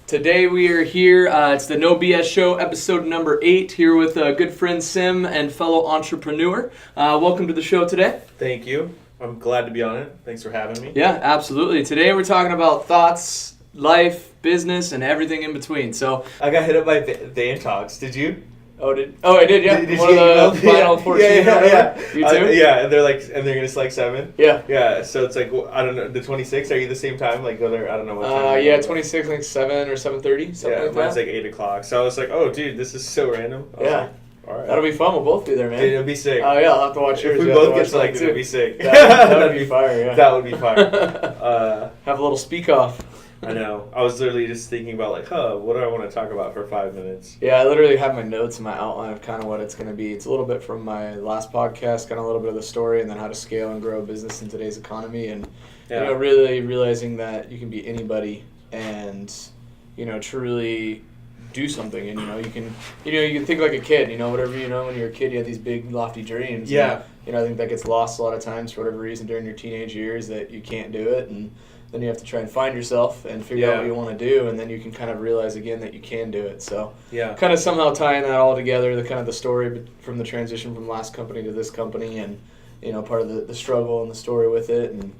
Today we are here, it's the No BS Show, episode number 8, here with a good friend Sim and fellow entrepreneur. Welcome to the show today. Thank you. I'm glad to be on it. Thanks for having me. Yeah, absolutely. Today we're talking about thoughts, life, business, and everything in between. So I got hit up by Van Talks. Did you? I did, yeah. Did One you of the final 14. Yeah. You too? Yeah, and they're gonna select 7. Yeah. Yeah, so it's like, I don't know, the 26th, are you the same time? Like, I don't know what time. Yeah, 26, I think 7 or 7:30, something like that. Mine's like 8 o'clock. So I was like, oh, dude, this is so random. I was like, all right. That'll be fun. We'll both be there, man. Dude, it'll be sick. Oh, yeah, I'll have to watch yours. If we both get selected, it'll be sick. That would be fire, yeah. That would be fire. Have a little speak-off. I know. I was literally just thinking about, like, what do I want to talk about for 5 minutes? Yeah, I literally have my notes and my outline of kind of what it's going to be. It's a little bit from my last podcast, kind of a little bit of the story, and then how to scale and grow a business in today's economy, and really realizing that you can be anybody and truly do something. And you can think like a kid. Whatever when you're a kid, you have these big lofty dreams. Yeah. And, I think that gets lost a lot of times for whatever reason during your teenage years, that you can't do it, and then you have to try and find yourself and figure out what you want to do, and then you can kind of realize again that you can do it. So kind of somehow tying that all together, the story from the transition from last company to this company, and part of the struggle and the story with it, and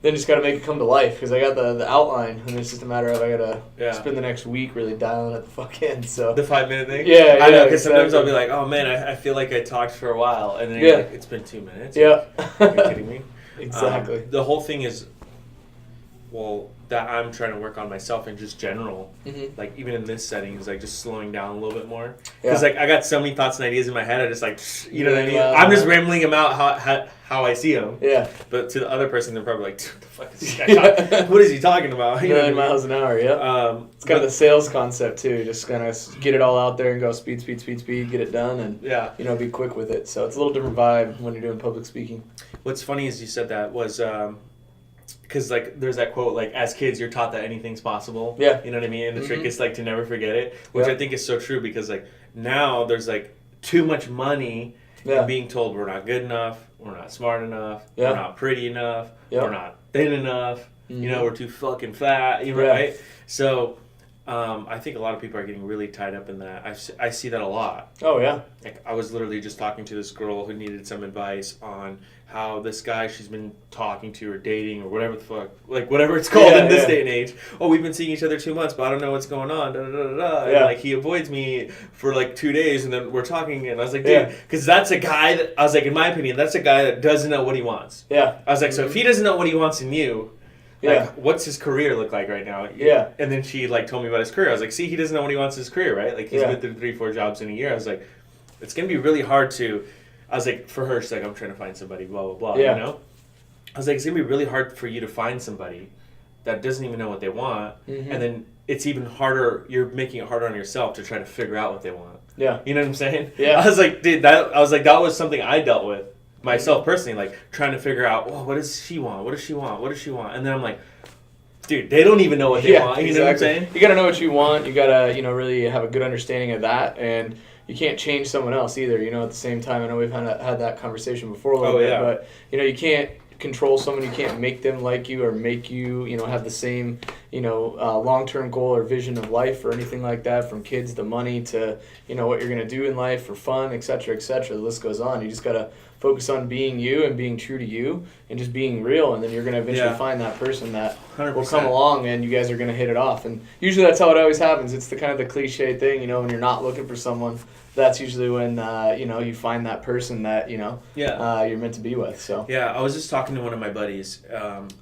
then just got to make it come to life, because I got the outline, and it's just a matter of I got to spend the next week really dialing at the fuck end. So the 5-minute thing? Yeah, I know, because exactly. sometimes I'll be like, oh man, I feel like I talked for a while, and then you're like, it's been 2 minutes. Yeah. Are you kidding me? Exactly. The whole thing is, that I'm trying to work on myself in just general, like even in this setting, is like just slowing down a little bit more. Because like I got so many thoughts and ideas in my head, I just like, what I mean? I'm just rambling them out how I see them. Yeah. But to the other person, they're probably like, what the fuck is this guy talking? What is he talking about? You 9 miles an hour, yeah. It's kind of the sales concept too, just kind of get it all out there and go speed, get it done, and be quick with it. So it's a little different vibe when you're doing public speaking. What's funny is you said that was... because like there's that quote, like, as kids you're taught that anything's possible. Yeah. You know what I mean? And the trick is like to never forget it, which I think is so true, because like now there's like too much money in being told we're not good enough, we're not smart enough, we're not pretty enough, we're not thin enough, we're too fucking fat, right? So I think a lot of people are getting really tied up in that. I see that a lot. Oh, yeah. Like, I was literally just talking to this girl who needed some advice on how this guy she's been talking to or dating or whatever the fuck, like whatever it's called in this day and age. Oh, we've been seeing each other 2 months, but I don't know what's going on. And like he avoids me for like 2 days, and then we're talking, and I was like, dude, because that's a guy that, I was like, in my opinion, that's a guy that doesn't know what he wants. Yeah. I was like, so if he doesn't know what he wants in you, like, what's his career look like right now? Yeah. And then she like told me about his career. I was like, see, he doesn't know what he wants in his career, right? Like he's been through 3-4 jobs in a year. I was like, it's gonna be really hard to. I was like, for her, she's like, I'm trying to find somebody, blah blah blah. Yeah. I was like, it's gonna be really hard for you to find somebody that doesn't even know what they want, and then it's even harder. You're making it harder on yourself to try to figure out what they want. Yeah. You know what I'm saying? Yeah. I was like, dude, that was something I dealt with myself personally, like trying to figure out, what does she want? What does she want? What does she want? And then I'm like, dude, they don't even know what they want. You know what I'm saying? You got to know what you want. You got to, really have a good understanding of that. And you can't change someone else either, at the same time. I know we've had that conversation before a little bit. But, you can't control someone. You can't make them like you or make you, have the same, long-term goal or vision of life or anything like that, from kids to money to, what you're going to do in life for fun, et cetera, et cetera. The list goes on. You just got to focus on being you and being true to you and just being real, and then you're going to eventually find that person that 100%. Will come along, and you guys are going to hit it off. And usually that's how it always happens. It's the kind of the cliche thing, when you're not looking for someone, that's usually when, you find that person that, you're meant to be with. So yeah, I was just talking to one of my buddies.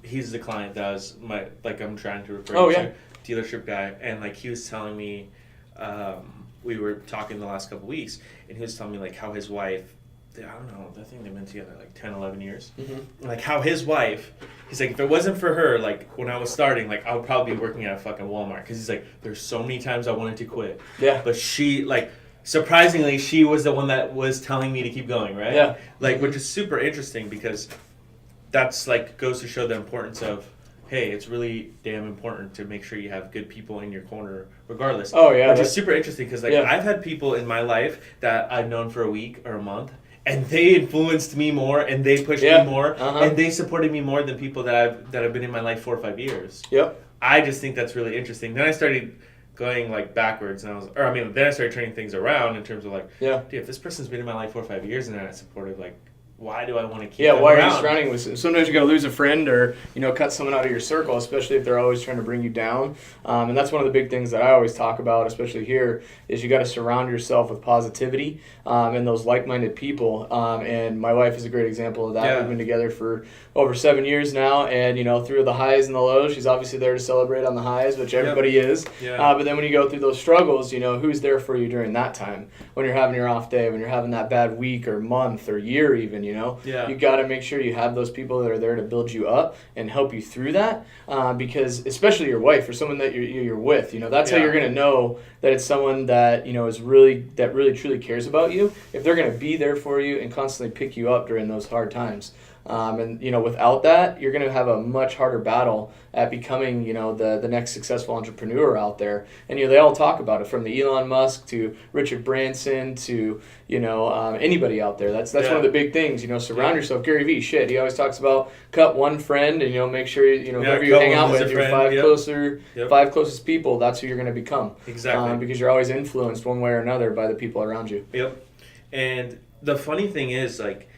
He's the client that was I'm trying to refer to, dealership guy, and like he was telling me, we were talking the last couple weeks, and he was telling me like how his wife, I don't know, I think they've been together like 10, 11 years. Like how his wife, he's like, if it wasn't for her, like when I was starting, like I would probably be working at a fucking Walmart, because he's like, there's so many times I wanted to quit. Yeah. But she, like, surprisingly, she was the one that was telling me to keep going, right? Yeah. Like, which is super interesting, because that's like goes to show the importance of, hey, it's really damn important to make sure you have good people in your corner regardless. Oh, yeah. Which is super interesting, because like I've had people in my life that I've known for a week or a month, and they influenced me more, and they pushed me more, and they supported me more than people that have been in my life 4 or 5 years. Yep. I just think that's really interesting. Then I started going like backwards, and then I started turning things around in terms of like, dude, if this person's been in my life 4 or 5 years and they're not supportive, like, why do I want to keep them why around? are you surrounding with? Sometimes you got to lose a friend or, cut someone out of your circle, especially if they're always trying to bring you down. And that's one of the big things that I always talk about, especially here, is you got to surround yourself with positivity and those like-minded people. And my wife is a great example of that. Yeah. We've been together for over 7 years now, and through the highs and the lows, she's obviously there to celebrate on the highs, which everybody is. Yeah. But then when you go through those struggles, who's there for you during that time? When you're having your off day, when you're having that bad week or month or year even, you got to make sure you have those people that are there to build you up and help you through that, because especially your wife or someone that you're with, that's how you're going to know that it's someone that is really truly cares about you, if they're going to be there for you and constantly pick you up during those hard times. And without that, you're going to have a much harder battle at becoming the next successful entrepreneur out there. And they all talk about it, from the Elon Musk to Richard Branson to anybody out there. That's one of the big things. Surround yourself. Gary Vee, he always talks about cut one friend and make sure whoever you hang out with, your five closest people. That's who you're going to become. Exactly. Because you're always influenced one way or another by the people around you. Yep. And the funny thing is, like,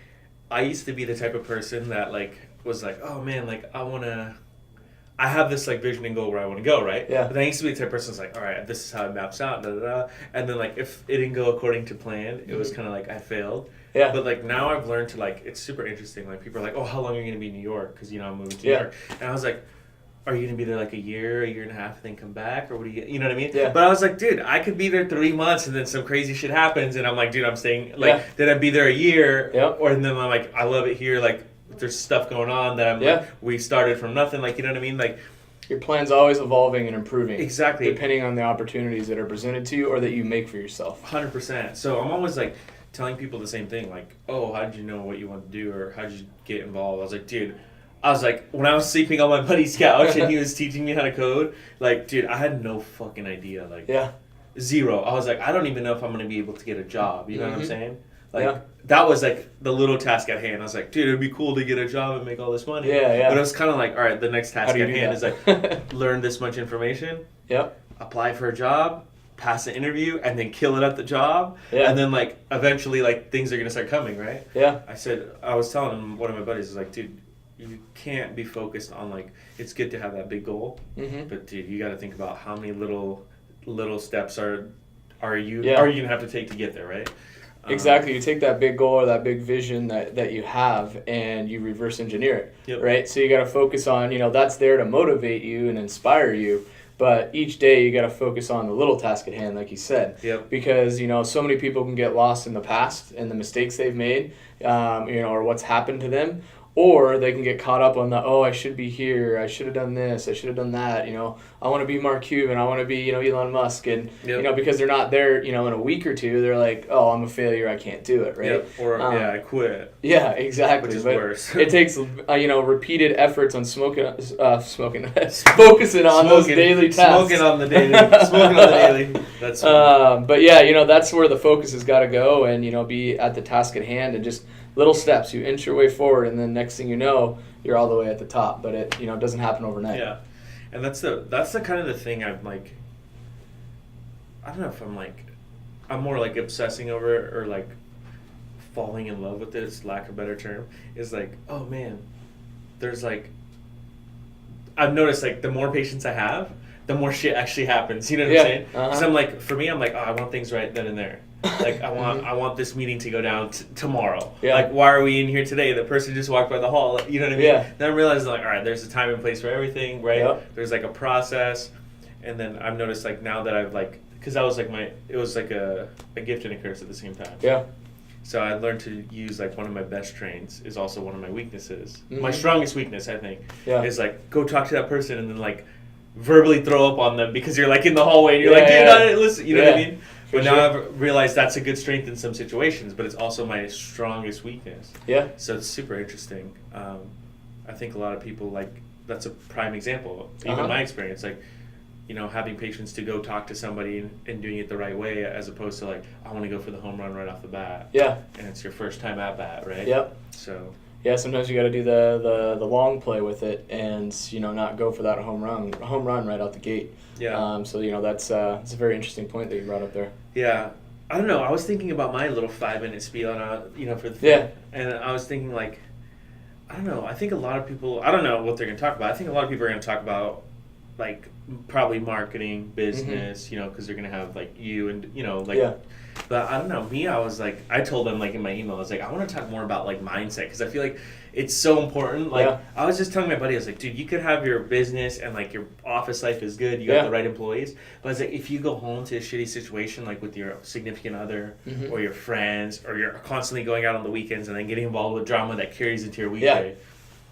I used to be the type of person that, like, was like, oh man, like, I have this, like, vision and goal where I want to go, right? Yeah. But then I used to be the type of person that's like, all right, this is how it maps out, da da da. And then, like, if it didn't go according to plan, it was kind of like I failed. Yeah. But, like, now I've learned to, like, it's super interesting. Like, people are like, oh, how long are you going to be in New York? Because, I'm moving to New York. And I was like, are you going to be there like a year and a half, and then come back? Or what do you know what I mean? Yeah. But I was like, dude, I could be there 3 months and then some crazy shit happens. And I'm like, dude, I'm staying, like, then I'd be there a year. Yep. Or and then I'm like, I love it here. Like, there's stuff going on that I'm like, we started from nothing. Like, you know what I mean? Like, your plan's always evolving and improving. Exactly. Depending on the opportunities that are presented to you or that you make for yourself. 100%. So I'm always like telling people the same thing. Like, oh, how did you know what you want to do? Or how did you get involved? I was like, dude, when I was sleeping on my buddy's couch and he was teaching me how to code, like, dude, I had no fucking idea. Like, zero. I was like, I don't even know if I'm going to be able to get a job. You know what I'm saying? Like, that was, like, the little task at hand. I was like, dude, it'd be cool to get a job and make all this money. Yeah. But it was kind of like, all right, the next task at hand is, like, learn this much information. Yep. Apply for a job, pass an interview, and then kill it at the job. Yeah. And then, like, eventually, like, things are going to start coming, right? Yeah. I was telling one of my buddies, like, dude, you can't be focused on, like, it's good to have that big goal, but dude, you got to think about how many little steps are you gonna have to take to get there, right? Exactly. You take that big goal or that big vision that you have and you reverse engineer it, right? So you got to focus on, that's there to motivate you and inspire you. But each day you got to focus on the little task at hand, like you said. Yep. Because, so many people can get lost in the past and the mistakes they've made, or what's happened to them. Or they can get caught up on I should be here, I should have done this, I should have done that, I want to be Mark Cuban, I want to be, Elon Musk, and, because they're not there, in a week or two, they're like, oh, I'm a failure, I can't do it, right? Yep. Or, I quit. Yeah, exactly. Which is worse. It takes, repeated efforts on focusing on those daily tasks. Smoking on the daily. That's but yeah, that's where the focus has got to go and, be at the task at hand and just little steps. You inch your way forward, and then next thing you know, you're all the way at the top. But it, doesn't happen overnight. Yeah, and that's the kind of the thing I'm like. I don't know if I'm more like obsessing over it or like falling in love with it, is lack of a better term. Is like, oh man, there's like. I've noticed like the more patience I have, the more shit actually happens. You know what I'm saying? Because I'm like, for me, I'm like, oh, I want things right then and there. Like, I want this meeting to go down tomorrow. Yeah. Like, why are we in here today? The person just walked by the hall. You know what I mean? Yeah. Then I'm realizing, like, all right, there's a time and place for everything, right? Yep. There's, like, a process. And then I've noticed, like, now that I've, like, because that was, like, it was, like, a gift and a curse at the same time. Yeah. So I learned to use, like, one of my best traits is also one of my weaknesses. Mm-hmm. My strongest weakness, I think, is, like, go talk to that person and then, like, verbally throw up on them because you're, like, in the hallway and you're like, dude, listen, you know what I mean? But now I've realized that's a good strength in some situations, but it's also my strongest weakness. Yeah. So it's super interesting. I think a lot of people, like, that's a prime example. Even my experience, like, having patience to go talk to somebody and doing it the right way as opposed to, like, I want to go for the home run right off the bat. Yeah. And it's your first time at bat, right? Yep. So. Yeah, sometimes you got to do the long play with it, and not go for that home run right out the gate. Yeah. So that's it's a very interesting point that you brought up there. Yeah. I don't know. I was thinking about my little 5-minute spiel on for the yeah, and I was thinking like, I don't know. I think a lot of people. I don't know what they're going to talk about. I think a lot of people are going to talk about like probably marketing, business. Because they're going to have like you and Yeah. But I don't know. Me, I was like, I told them like in my email, I was like, I want to talk more about like mindset because I feel like it's so important. Like I was just telling my buddy, I was like, dude, you could have your business and like your office life is good. You got the right employees. But I was like, if you go home to a shitty situation like with your significant other or your friends, or you're constantly going out on the weekends and then getting involved with drama that carries into your weekday.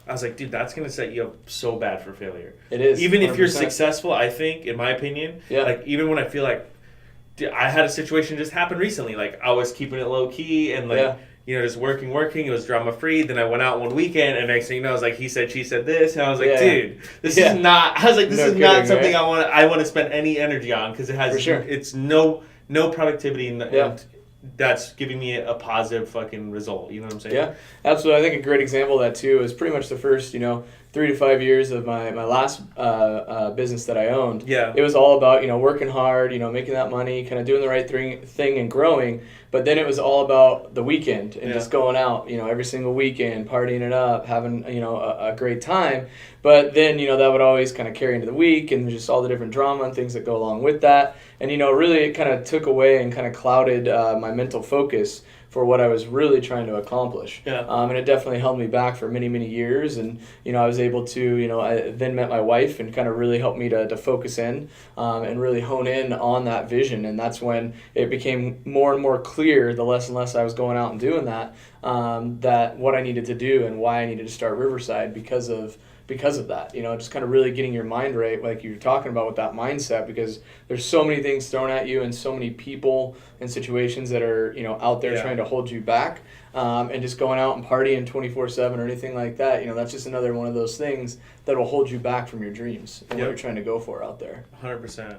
I was like, dude, that's going to set you up so bad for failure. It is. Even 100%. if you're successful, I think, in my opinion, like even when I feel like, I had a situation just happen recently. Like I was keeping it low key and like just working. It was drama free. Then I went out one weekend, and next thing you know, I was like, he said, she said this, and I was like, dude, this is not. I was like, this is not something I want to spend any energy on because it has. For sure. It's no productivity, and that's giving me a positive fucking result. You know what I'm saying? Yeah, absolutely. I think a great example of that too is pretty much the first 3 to 5 years of my last business that I owned. Yeah. It was all about, working hard, making that money, kind of doing the right thing and growing. But then it was all about the weekend and just going out, every single weekend, partying it up, having, a great time. But then, that would always kind of carry into the week and just all the different drama and things that go along with that. And, really it kind of took away and kind of clouded my mental focus for what I was really trying to accomplish. And it definitely held me back for many, many years. And, I was able to, I then met my wife and kind of really helped me to focus in and really hone in on that vision. And that's when it became more and more clear, the less and less I was going out and doing that, that what I needed to do and why I needed to start Riverside because of that, just kind of really getting your mind right, like you're talking about with that mindset, because there's so many things thrown at you and so many people and situations that are, out there trying to hold you back, and just going out and partying 24/7 or anything like that, that's just another one of those things that will hold you back from your dreams and what you're trying to go for out there. 100%.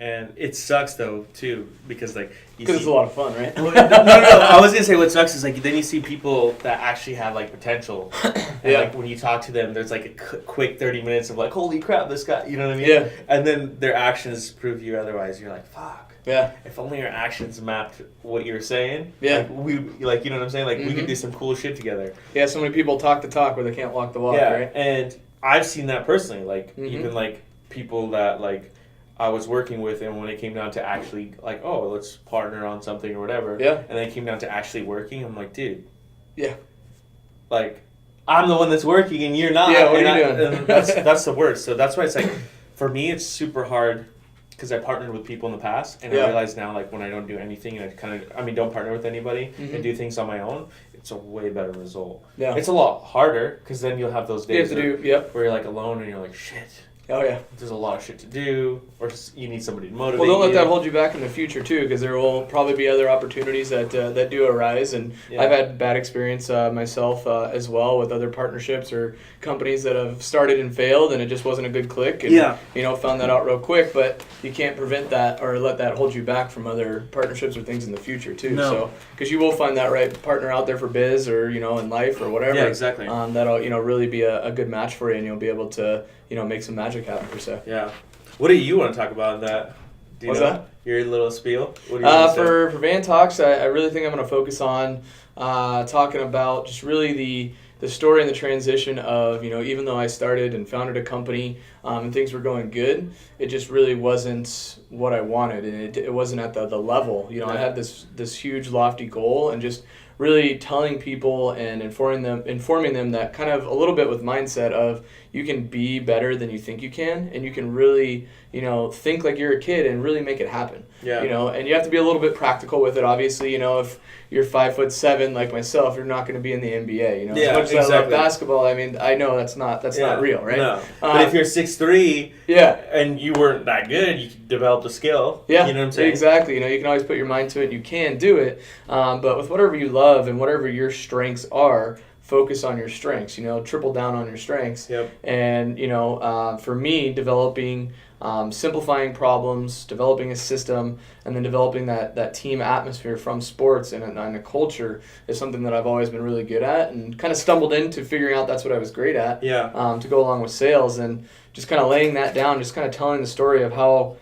And it sucks though too because like it's a lot of fun, right? no. I was gonna say what sucks is like then you see people that actually have like potential, and like when you talk to them, there's like a quick 30 minutes of like, holy crap, this guy, you know what I mean? Yeah. And then their actions prove you otherwise. You're like, fuck. Yeah. If only your actions mapped what you're saying. Yeah. Like you know what I'm saying? Like we could do some cool shit together. Yeah. So many people talk the talk where they can't walk the walk. Yeah. Right. And I've seen that personally. Like even like people that like I was working with, and when it came down to actually like, oh, let's partner on something or whatever, and then it came down to actually working, I'm like, dude, like I'm the one that's working and you're not. Yeah, what are you doing? And that's the worst. So that's why it's like, for me, it's super hard because I partnered with people in the past, and I realize now, like when I don't do anything and don't partner with anybody and do things on my own, it's a way better result. Yeah, it's a lot harder because then you'll have those days where you're like alone and you're like, shit. Oh, yeah. There's a lot of shit to do, or you need somebody to motivate you. Well, don't let that hold you back in the future, too, because there will probably be other opportunities that do arise. And I've had bad experience myself as well with other partnerships or companies that have started and failed, and it just wasn't a good click. And, found that out real quick. But you can't prevent that or let that hold you back from other partnerships or things in the future, too. No. So, because you will find that right partner out there for biz or, in life or whatever. Yeah, exactly. That'll, really be a good match for you, and you'll be able to, make some magic happen, per se. Yeah. What do you want to talk about in that? What's that? Your little spiel? What do you for Van Talks, I really think I'm going to focus on talking about just really the story and the transition of, even though I started and founded a company and things were going good, it just really wasn't what I wanted, and it wasn't at the level. I had this huge lofty goal, and just really telling people and informing them that kind of a little bit with mindset of you can be better than you think you can, and you can really, think like you're a kid and really make it happen. Yeah. And you have to be a little bit practical with it. Obviously, if you're 5'7" like myself, you're not going to be in the NBA. As much as I love basketball, I mean, I know that's not real, right? No. But if you're 6'3", and you weren't that good, you developed a skill. Yeah. You know what I'm saying? Exactly. You can always put your mind to it. You can do it. But with whatever you love and whatever your strengths are, focus on your strengths, triple down on your strengths. Yep. And, for me, developing, simplifying problems, developing a system, and then developing that team atmosphere from sports and a culture is something that I've always been really good at, and kind of stumbled into figuring out that's what I was great at. To go along with sales, and just kind of laying that down, just kind of telling the story of how,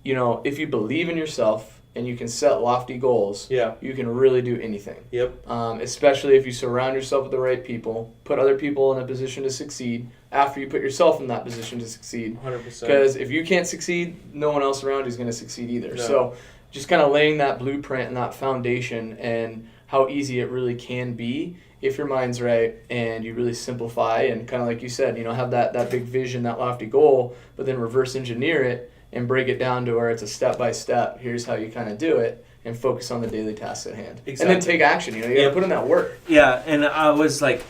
if you believe in yourself and you can set lofty goals, you can really do anything. Especially if you surround yourself with the right people, put other people in a position to succeed after you put yourself in that position to succeed. 100%. Because if you can't succeed, no one else around you is going to succeed either. No. So just kind of laying that blueprint and that foundation, and how easy it really can be if your mind's right and you really simplify, and kind of like you said, have that big vision, that lofty goal, but then reverse engineer it and break it down to where it's a step-by-step, here's how you kind of do it, and focus on the daily tasks at hand. Exactly. And then take action, you got to put in that work. Yeah, and I was like,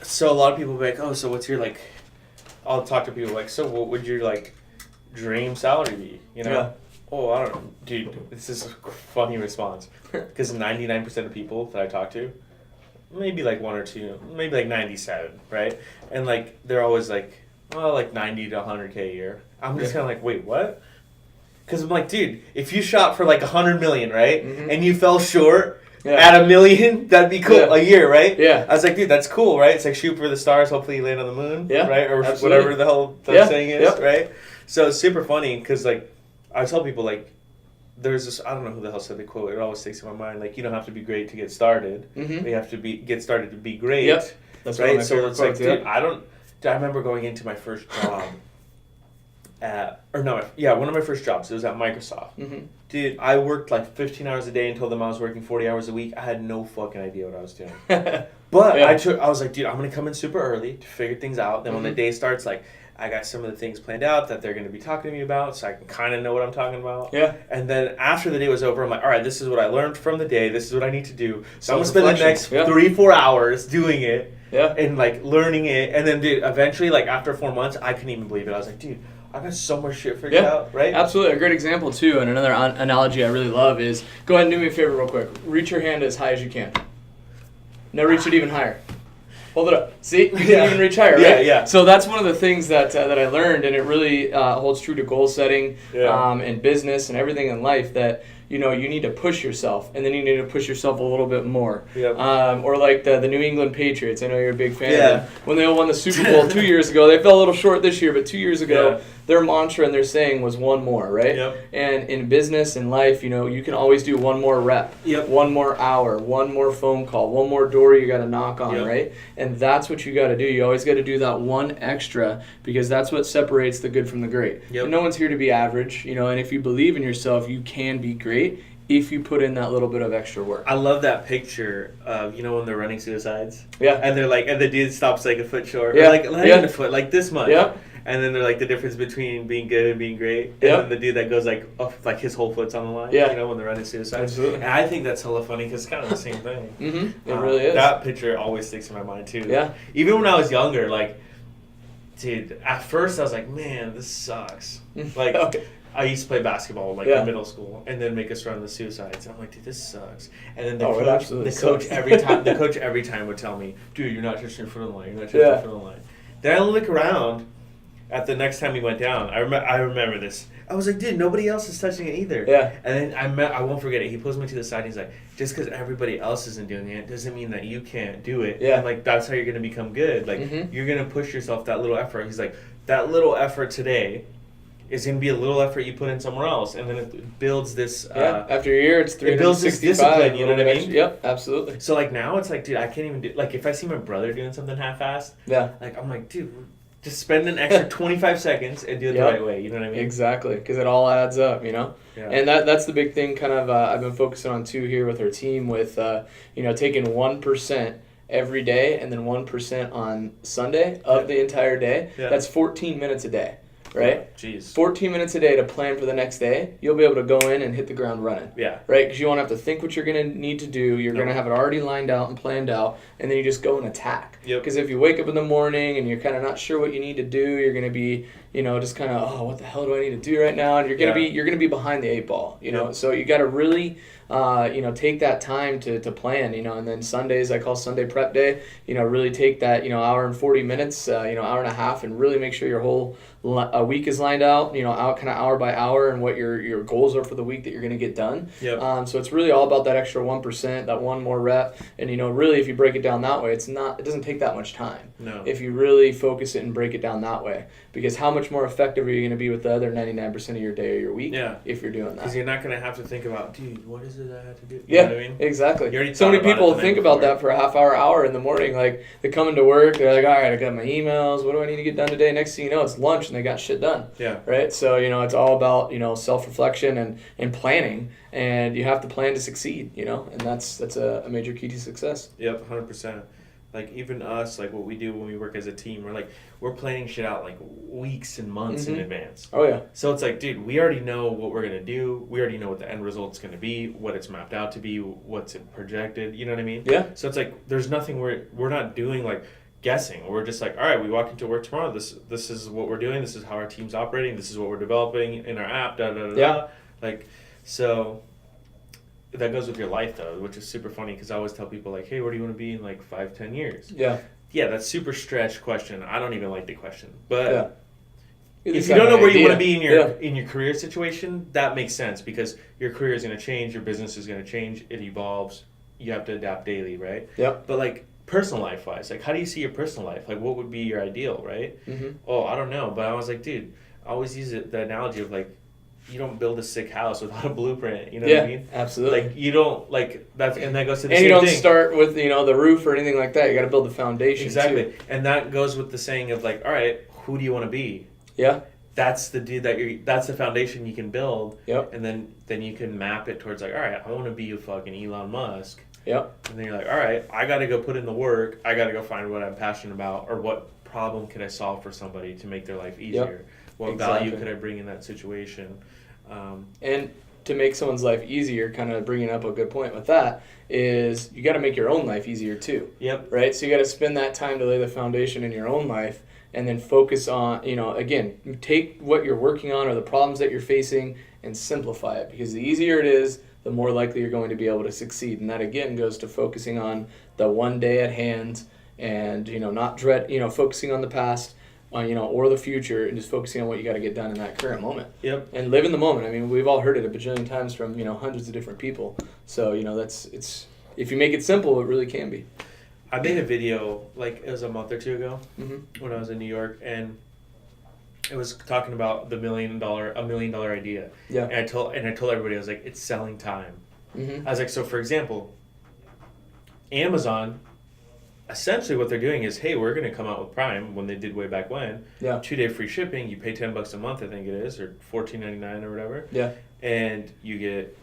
so a lot of people will be like, oh, so what's your, like, I'll talk to people like, so what would your, like, dream salary be, Oh, I don't know. Dude, this is a funny response, because 99% of people that I talk to, maybe like 1 or 2, maybe like 97, right? And like, they're always like, well, like 90 to 100K a year. I'm just kind of like, wait, what? Because I'm like, dude, if you shot for like 100 million, right? Mm-hmm. And you fell short at $1 million, that'd be cool. A year, right? I was like, dude, that's cool, right? It's like shoot for the stars, hopefully you land on the moon, right? Or whatever the hell that saying is, right? So it's super funny, because like, I tell people, like, there's this, I don't know who the hell said the quote, it always sticks in my mind, like, you don't have to be great to get started, you have to get started to be great, That's right? So it's like, dude, I remember going into my first job one of my first jobs, it was at Microsoft. Dude, I worked like 15 hours a day and told them I was working 40 hours a week. I had no fucking idea what I was doing. But I was like, dude, I'm going to come in super early to figure things out. Then when the day starts, like, I got some of the things planned out that they're going to be talking to me about, so I can kind of know what I'm talking about. And then after the day was over, I'm like, all right, this is what I learned from the day. This is what I need to do. So I'm going to spend the next 3-4 hours doing it and, like, learning it. And then, dude, eventually, like, after 4 months, I couldn't even believe it. I was like, dude, I got so much shit figured out, right? Absolutely. A great example, too, and another analogy I really love is, go ahead and do me a favor real quick. Reach your hand as high as you can. Now reach it even higher. Hold it up. See? You can even reach higher, right? So that's one of the things that I learned, and it really holds true to goal setting and business and everything in life, that you need to push yourself, and then you need to push yourself a little bit more. Or like the New England Patriots. I know you're a big fan of them. When they won the Super Bowl 2 years ago, they fell a little short this year, but 2 years ago, their mantra and their saying was one more, right? And in business and life, you can always do one more rep, one more hour, one more phone call, one more door you got to knock on, right? And that's what you got to do. You always got to do that one extra, because that's what separates the good from the great. And no one's here to be average, and if you believe in yourself, you can be great if you put in that little bit of extra work. I love that picture of, when they're running suicides. And they're like, and the dude stops like a foot short. Or like, a foot, like this much. And then they're like, the difference between being good and being great. And then the dude that goes like, off, like his whole foot's on the line. When they're running suicide. Absolutely. And I think that's hella funny, because it's kind of the same thing. It really is. That picture always sticks in my mind too. Even when I was younger, like, dude, at first I was like, man, this sucks. Like, I used to play basketball like in middle school, and then make us run the suicides. And I'm like, dude, this sucks. And then the coach every time would tell me, dude, you're not touching your foot on the line. You're not touching your foot on the line. Then I look around at the next time we went down. I remember this. I was like, dude, nobody else is touching it either. And then I won't forget it. He pulls me to the side and he's like, just because everybody else isn't doing it doesn't mean that you can't do it. And like, that's how you're going to become good. Like, you're going to push yourself that little effort. He's like, that little effort today is going to be a little effort you put in somewhere else, and then it builds this. After a year, it's 365. It builds this discipline. You know what I mean? Yep, absolutely. So like now, it's like, dude, I can't even do. Like if I see my brother doing something half-assed, like I'm like, dude, just spend an extra 25 seconds and do it the right way. You know what I mean? Exactly, because it all adds up. And that's the big thing. Kind of, I've been focusing on too here with our team, with taking 1% every day, and then 1% on Sunday of the entire day. That's 14 minutes a day. Right? Jeez. 14 minutes a day to plan for the next day. You'll be able to go in and hit the ground running. Right? Because you won't have to think what you're going to need to do. You're going to have it already lined out and planned out, and then you just go and attack. Because if you wake up in the morning and you're kind of not sure what you need to do, you're going to be, just kind of, what the hell do I need to do right now? And you're gonna be behind the 8 ball, So you got to really, take that time to plan, and then Sundays I call Sunday prep day. Really take that, hour and 40 minutes, hour and a half, and really make sure your whole week is lined out, out kind of hour by hour, and what your goals are for the week that you're going to get done. Yep. So it's really all about that extra 1%, that one more rep, and really if you break it down that way, it doesn't take that much time. No. If you really focus it and break it down that way, because how much more effective are you going to be with the other 99% of your day or your week? Yeah. If you're doing that. Because you're not going to have to think about, dude, what is it I have to do? You know what I mean? Exactly. So many people think about that for a half hour in the morning. Like, they come into work, they're like, all right, I got my emails. What do I need to get done today? Next thing you know, it's lunch and they got shit done. Yeah. Right? So, it's all about, self-reflection and planning. And you have to plan to succeed, and that's a major key to success. Yep, 100%. Like, even us, like what we do when we work as a team, we're planning shit out like weeks and months in advance. Oh yeah. So it's like, dude, we already know what we're gonna do. We already know what the end result's gonna be, what it's mapped out to be, what's it projected. You know what I mean? Yeah. So it's like there's nothing we're not doing like guessing. We're just like, all right, we walk into work tomorrow. This is what we're doing. This is how our team's operating. This is what we're developing in our app. Da da da. Yeah. Like, so. That goes with your life, though, which is super funny because I always tell people, like, hey, where do you want to be in, like, 5-10 years? Yeah. Yeah, that's super stretched question. I don't even like the question. But if you don't know where you want to be in your career situation, that makes sense because your career is going to change, your business is going to change, it evolves. You have to adapt daily, right? Yep. But, like, personal life-wise, like, how do you see your personal life? Like, what would be your ideal, right? Mm-hmm. Oh, I don't know. But I was like, dude, I always use the analogy of, like, you don't build a sick house without a blueprint. You know what I mean? Absolutely. Like, you don't, like, that's, and that goes to the and same you don't thing. start with, the roof or anything like that. You got to build the foundation. Exactly. Too. And that goes with the saying of, like, all right, who do you want to be? Yeah. That's the dude that's the foundation you can build. Yep. And then you can map it towards, like, all right, I want to be a fucking Elon Musk. Yep. And then you're like, all right, I got to go put in the work. I got to go find what I'm passionate about or what problem could I solve for somebody to make their life easier. Yep. What value could I bring in that situation? And to make someone's life easier, kind of bringing up a good point with that, is you got to make your own life easier too. Yep. Right? So you got to spend that time to lay the foundation in your own life and then focus on, again, take what you're working on or the problems that you're facing and simplify it. Because the easier it is, the more likely you're going to be able to succeed. And that, again, goes to focusing on the one day at hand and, not focusing on the past. Or the future, and just focusing on what you got to get done in that current moment. Yep. And live in the moment. I mean, we've all heard it a bajillion times from hundreds of different people. So it's if you make it simple, it really can be. I made a video like it was a month or two ago when I was in New York, and it was talking about the $1 million idea. Yeah. And I told everybody, I was like, it's selling time. Mm-hmm. I was like, so for example, Amazon. Essentially what they're doing is, hey, we're going to come out with Prime when they did way back when. Yeah. 2-day free shipping. You pay $10 a month, I think it is, or $14.99 or whatever. Yeah. And you get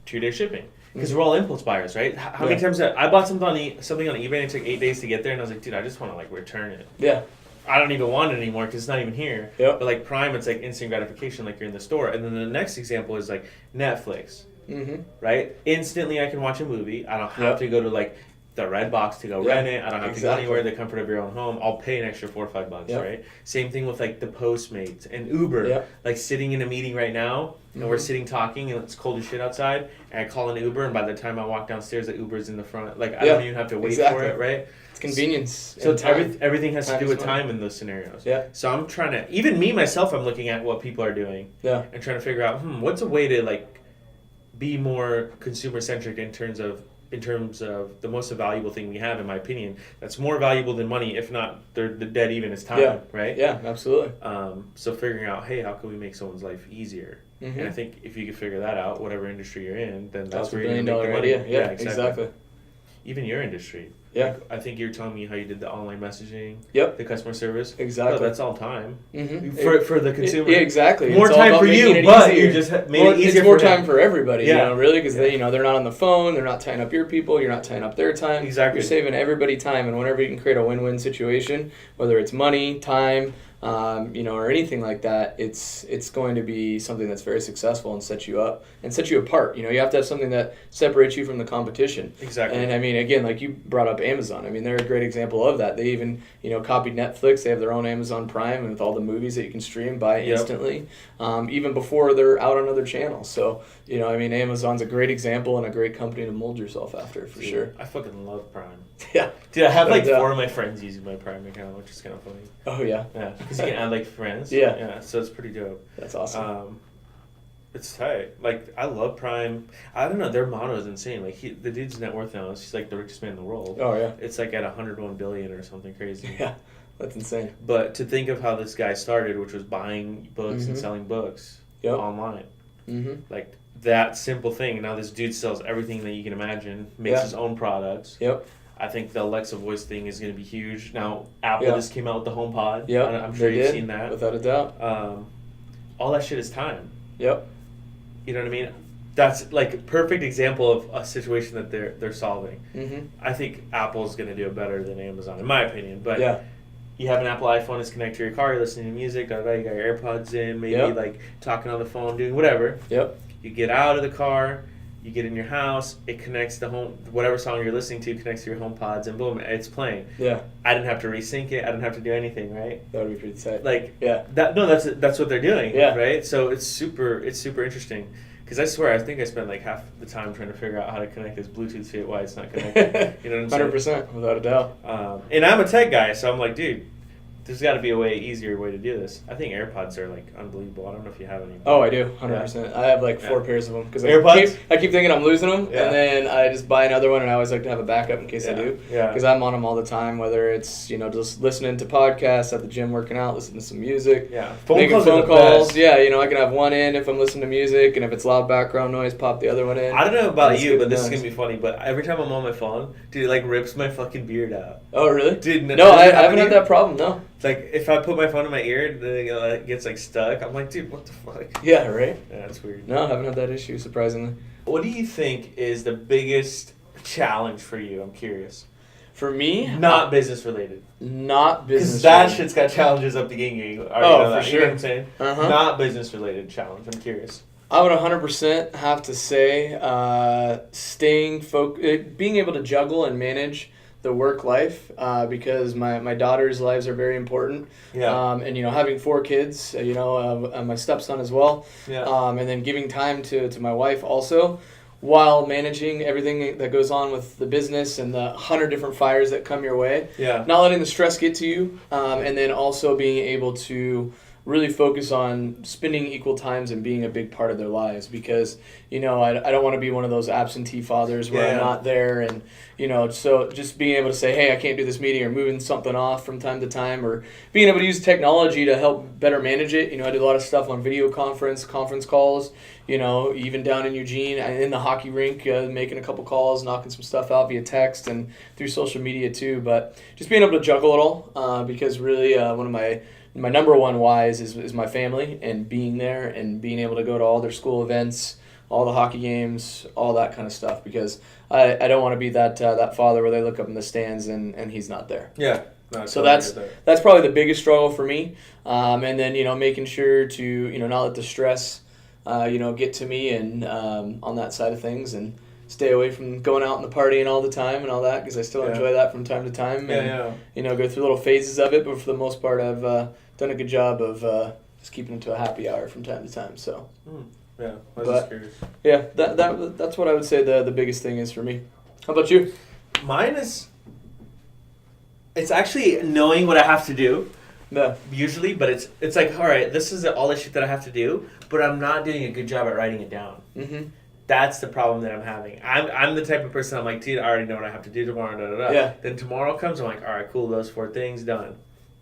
2-day shipping. Because we're all impulse buyers, right? How many times I bought something on eBay and it took 8 days to get there, and I was like, dude, I just want to like return it. Yeah. I don't even want it anymore because it's not even here. Yep. But like Prime, it's like instant gratification, like you're in the store. And then the next example is like Netflix. Mm-hmm. Right? Instantly, I can watch a movie. I don't have to go to like the Red Box to go rent it. I don't have to go anywhere. The comfort of your own home. I'll pay an extra $4 or $5, right? Same thing with like the Postmates and Uber. Yep. Like sitting in a meeting right now, and we're sitting talking, and it's cold as shit outside, and I call an Uber, and by the time I walk downstairs, the Uber's in the front. Like I don't even have to wait for it, right? It's convenience. So everything has to do with time in those scenarios. Yeah. So I'm trying to, even me myself, I'm looking at what people are doing. Yeah. And trying to figure out, what's a way to like be more consumer centric in terms of the most valuable thing we have, in my opinion, that's more valuable than money, if not they're dead even as time, right? Yeah, absolutely. So figuring out, hey, how can we make someone's life easier? Mm-hmm. And I think if you could figure that out, whatever industry you're in, then that's where $1 you're billion going to make the money. idea. Yeah, exactly. Even your industry. Yeah. Like, I think you're telling me how you did the online messaging. Yep. The customer service. Exactly. Oh, that's all time. Mm-hmm. For the consumer. Yeah, exactly. More time for you, but you just made it easier. It's more time for everybody. Yeah. Really, because they're not on the phone. They're not tying up your people. You're not tying up their time. Exactly. You're saving everybody time, and whenever you can create a win-win situation, whether it's money, time, or anything like that, it's going to be something that's very successful and set you up and set you apart. You have to have something that separates you from the competition. Exactly. And I mean, again, like you brought up Amazon. I mean, they're a great example of that. They even, copied Netflix. They have their own Amazon Prime and with all the movies that you can stream buy instantly, even before they're out on other channels. So, Amazon's a great example and a great company to mold yourself after, for sure. I fucking love Prime. Yeah. Dude, I have like 4 of my friends using my Prime account, which is kind of funny. Oh, yeah. Yeah, because you can add like friends. Yeah. Yeah, so it's pretty dope. That's awesome. It's tight. Like, I love Prime. I don't know, their motto is insane. Like, the dude's net worth now is he's like the richest man in the world. Oh, yeah. It's like at $101 billion or something crazy. Yeah, that's insane. But to think of how this guy started, which was buying books and selling books online. Mm-hmm. Like, that simple thing. Now this dude sells everything that you can imagine, makes his own products. Yep. I think the Alexa voice thing is going to be huge. Now, Apple just came out with the HomePod. Yep. I'm sure you've seen that. Without a doubt. All that shit is time. Yep. You know what I mean? That's like a perfect example of a situation that they're solving. Mm-hmm. I think Apple's going to do it better than Amazon, in my opinion. But you have an Apple iPhone, it's connected to your car, you're listening to music, you got your AirPods in, maybe like talking on the phone, doing whatever. Yep. You get out of the car, you get in your house, it connects to whatever song you're listening to connects to your HomePods, and boom, it's playing. Yeah. I didn't have to resync it. I didn't have to do anything, right? That would be pretty tight. Like, yeah. That's what they're doing, yeah. right? So it's super interesting. Because I swear, I think I spent like half the time trying to figure out how to connect this Bluetooth to it, why it's not connected. You know what I'm saying? 100%, without a doubt. And I'm a tech guy, so I'm like, dude, there's got to be a easier way to do this. I think AirPods are like unbelievable. I don't know if you have any. Oh, I do, 100%. Yeah. I have like 4 pairs of them because I keep thinking I'm losing them, and then I just buy another one, and I always like to have a backup in case I do. Yeah. Because I'm on them all the time, whether it's just listening to podcasts at the gym, working out, listening to some music, making phone calls. Yeah, I can have one in if I'm listening to music, and if it's loud background noise, pop the other one in. I don't know about you, but this is gonna be funny. But every time I'm on my phone, dude, it like rips my fucking beard out. Oh, really? Dude, no, I haven't had that problem. No. Like, if I put my phone in my ear, then it gets, like, stuck. I'm like, dude, what the fuck? Yeah, right? Yeah, that's weird. No, I haven't had that issue, surprisingly. What do you think is the biggest challenge for you? I'm curious. For me? Not business-related. Not business-related. Because that shit's got challenges up the king. Oh, for sure. You know what I'm saying? Uh-huh. Not business-related challenge. I'm curious. I would 100% have to say being able to juggle and manage the work life because my daughter's lives are very important. Yeah. And having 4 kids, my stepson as well. Yeah. And then giving time to my wife also, while managing everything that goes on with the business and the 100 different fires that come your way. Yeah. Not letting the stress get to you, and then also being able to really focus on spending equal times and being a big part of their lives because, I don't want to be one of those absentee fathers where I'm not there and, so just being able to say, hey, I can't do this meeting or moving something off from time to time or being able to use technology to help better manage it. I did a lot of stuff on video conference calls, even down in Eugene in the hockey rink, making a couple calls, knocking some stuff out via text and through social media too. But just being able to juggle it all because really one of my number one whys is my family and being there and being able to go to all their school events, all the hockey games, all that kind of stuff because I don't want to be that father where they look up in the stands and he's not there. Yeah. No, so that's probably the biggest struggle for me. And then, making sure to, not let the stress, get to me and on that side of things and stay away from going out and the partying all the time and all that because I still enjoy that from time to time and go through little phases of it, but for the most part I've done a good job of just keeping it to a happy hour from time to time. So yeah, I was just curious. Yeah, that's what I would say the biggest thing is for me. How about you? Mine is it's actually knowing what I have to do. Yeah. Usually, but it's like, all right, this is all the shit that I have to do, but I'm not doing a good job at writing it down. Mm-hmm. That's the problem that I'm having. I'm the type of person I'm like, dude, I already know what I have to do tomorrow. Da, da, da. Yeah. Then tomorrow comes, I'm like, all right, cool, those 4 things done.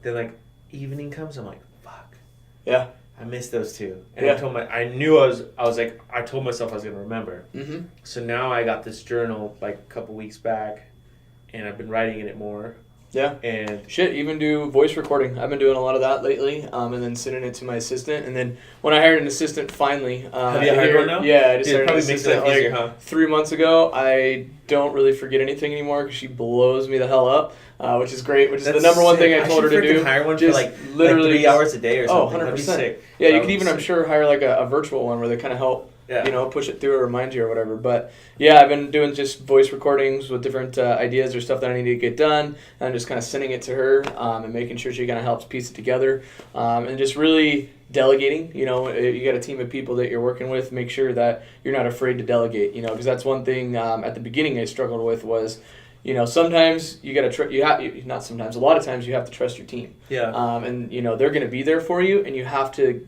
Then like evening comes, I'm like, fuck. Yeah. I missed those 2. And I told I told myself I was gonna remember. Mm-hmm. So now I got this journal like a couple weeks back, and I've been writing in it more. Yeah. And even do voice recording. I've been doing a lot of that lately, and then sending it to my assistant. And then when I hired an assistant, finally, have you hired one now? Yeah, I just hired an assistant easier, 3 months ago. I don't really forget anything anymore because she blows me the hell up, which is great. Which is the number one thing I told her to do. Hire one just for literally 3 hours a day or something. 100%. Sick. Yeah, you could even, I'm sure, hire like a virtual one where they kind of help. Yeah. Push it through or remind you or whatever. But yeah, I've been doing just voice recordings with different ideas or stuff that I need to get done, and just kind of sending it to her and making sure she kind of helps piece it together, and just really delegating. You got a team of people that you're working with. Make sure that you're not afraid to delegate. Because that's one thing at the beginning I struggled with was. Sometimes you got to not sometimes, a lot of times you have to trust your team. Yeah. And they're going to be there for you, and you have to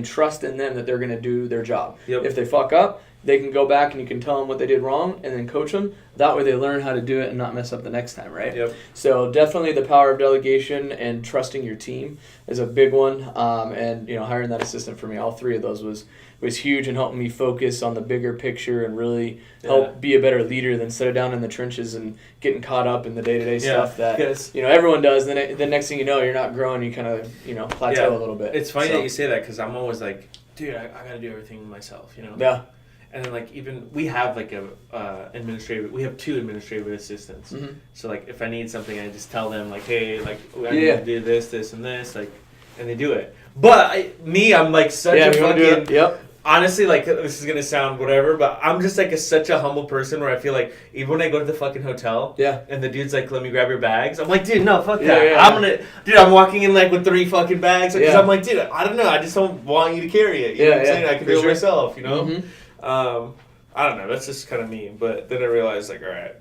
trust in them that they're going to do their job. Yep. If they fuck up, they can go back and you can tell them what they did wrong and then coach them. That way they learn how to do it and not mess up the next time, right? Yep. So definitely the power of delegation and trusting your team is a big one. And hiring that assistant for me, all three of those was huge in helping me focus on the bigger picture and really help be a better leader than sit down in the trenches and getting caught up in the day-to-day stuff that everyone does. Then the next thing you know, you're not growing. You kind of plateau a little bit. It's funny that you say that because I'm always like, dude, I got to do everything myself. Yeah. And then even we have we have 2 administrative assistants. Mm-hmm. So if I need something, I just tell them hey, I need to do this, and this, and they do it. But I'm such a fucking. Yep. Honestly, this is gonna sound whatever, but I'm just such a humble person where I feel even when I go to the fucking hotel, and the dude's let me grab your bags, I'm like, dude, no, fuck that. Yeah. I'm walking in with 3 fucking bags because I'm like, dude, I don't know, I just don't want you to carry it. You know what I'm saying? I can do it myself. Mm-hmm. I don't know. That's just kind of me. But then I realized, all right.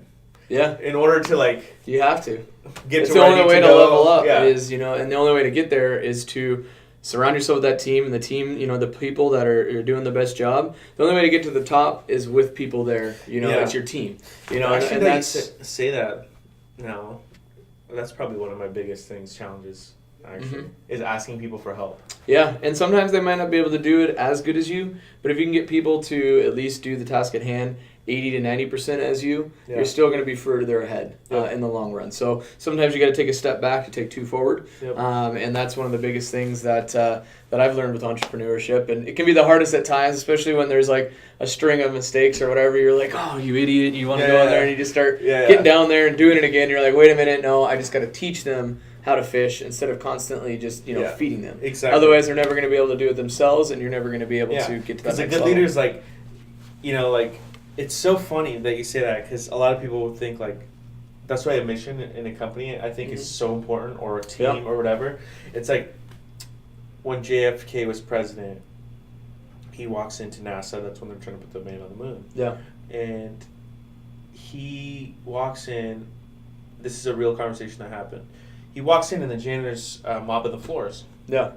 Yeah. In order to you have to get. It's to the only way to level up yeah. is and the only way to get there is to surround yourself with that team and the team. The people that are doing the best job. The only way to get to the top is with people there. It's your team. Actually, and that's say that. No, that's probably one of my biggest challenges. Actually, is asking people for help. Yeah, and sometimes they might not be able to do it as good as you, but if you can get people to at least do the task at hand 80 to 90% as you, you're still going to be further ahead in the long run. So sometimes you got to take a step back to take 2 forward, and that's one of the biggest things that I've learned with entrepreneurship. And it can be the hardest at times, especially when there's a string of mistakes or whatever. You're like, oh, you idiot! You want to go in there and you just start getting down there and doing it again. You're like, wait a minute, no, I just got to teach them how to fish instead of constantly just feeding them. Exactly. Otherwise, they're never going to be able to do it themselves, and you're never going to be able to get to that next level. Because a good leader is it's so funny that you say that because a lot of people would think that's why a mission in a company I think is so important, or a team or whatever. It's when JFK was president, he walks into NASA. That's when they're trying to put the man on the moon. Yeah. And he walks in. This is a real conversation that happened. He walks in and the janitor's mopping the floors. Yeah.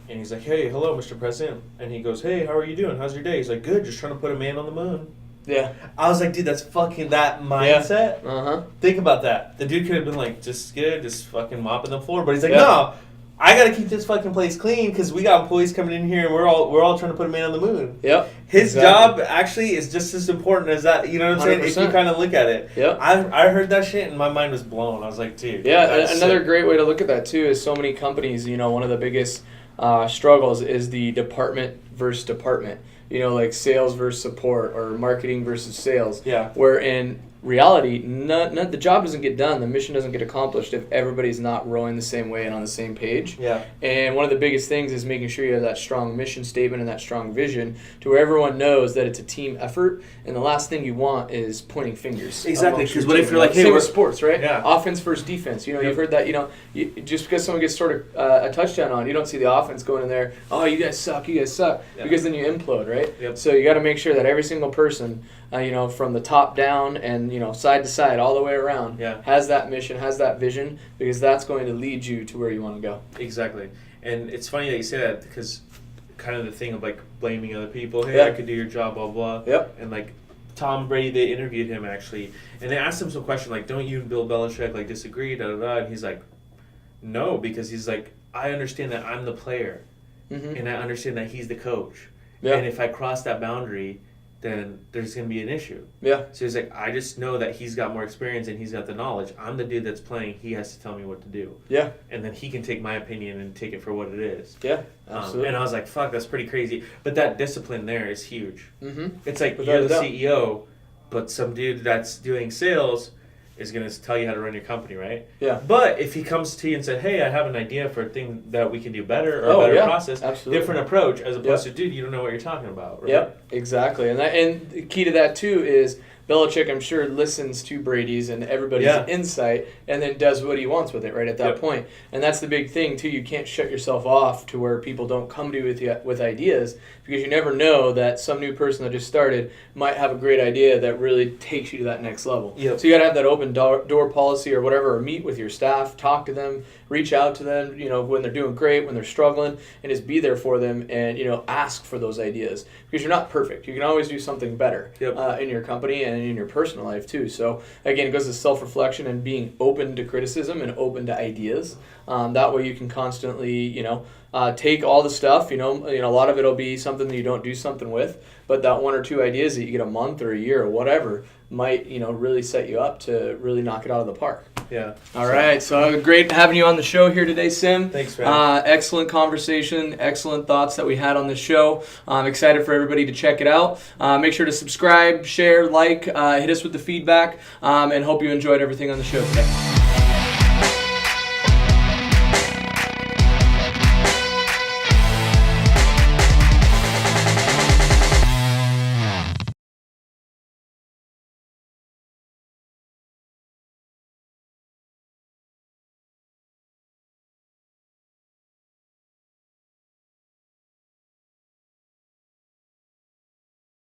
And he's like, hey, hello, Mr. President. And he goes, hey, how are you doing? How's your day? He's like, good, just trying to put a man on the moon. Yeah. I was like, dude, that's fucking that mindset. Yeah. Uh-huh. Think about that. The dude could have been just good, just fucking mopping the floor. But he's like, no, I got to keep this fucking place clean because we got employees coming in here and we're all trying to put a man on the moon. Yep. His job actually is just as important as that. You know what I'm saying? 100%. If you kind of look at it. Yep. I heard that shit and my mind was blown. I was like, dude. Yeah, another great way to look at that too is so many companies, one of the biggest struggles is the department versus department. Sales versus support or marketing versus sales. Yeah. Where in reality, the job doesn't get done, the mission doesn't get accomplished if everybody's not rowing the same way and on the same page. Yeah. And one of the biggest things is making sure you have that strong mission statement and that strong vision to where everyone knows that it's a team effort. And the last thing you want is pointing fingers. Exactly. Because what if you're hey, same with sports, right? Yeah. Offense versus defense. You've heard that. Just because someone gets sort of a touchdown on, you don't see the offense going in there. Oh, you guys suck. Yeah. Because then you implode, right? Yep. So you got to make sure that every single person, from the top down and side to side, all the way around, has that mission, has that vision, because that's going to lead you to where you want to go. Exactly. And it's funny that you say that because kind of the thing of blaming other people. Hey, I could do your job, blah blah. Yep. And Tom Brady, they interviewed him actually, and they asked him some question don't you and Bill Belichick disagree, da da da, and he's like, no, because he's like, I understand that I'm the player, and I understand that he's the coach, and if I cross that boundary, then there's going to be an issue. Yeah. So he's like, I just know that he's got more experience and he's got the knowledge. I'm the dude that's playing. He has to tell me what to do. Yeah. And then he can take my opinion and take it for what it is. Yeah, absolutely. And I was like, fuck, that's pretty crazy. But that discipline there is huge. Mm-hmm. It's like you're the CEO, but some dude that's doing sales is going to tell you how to run your company, right? Yeah. But if he comes to you and said, hey, I have an idea for a thing that we can do better or a better process, absolutely. Different approach, as opposed to, dude, you don't know what you're talking about, right? Yep, exactly. And the key to that, too, is Belichick, I'm sure, listens to Brady's and everybody's insight and then does what he wants with it right at that point. And that's the big thing, too. You can't shut yourself off to where people don't come to you with ideas, because you never know that some new person that just started might have a great idea that really takes you to that next level. Yep. So you got to have that open door policy or whatever, or meet with your staff, talk to them, reach out to them, when they're doing great, when they're struggling, and just be there for them and, ask for those ideas, because you're not perfect. You can always do something better in your company and in your personal life too. So again, it goes to self-reflection and being open to criticism and open to ideas. That way you can constantly, take all the stuff, a lot of it'll be something that you don't do something with, but that one or two ideas that you get a month or a year or whatever might, really set you up to really knock it out of the park. Yeah. All right. So great having you on the show here today, Sim. Thanks, man. Excellent conversation. Excellent thoughts that we had on this show. I'm excited for everybody to check it out. Make sure to subscribe, share, like, hit us with the feedback, and hope you enjoyed everything on the show today.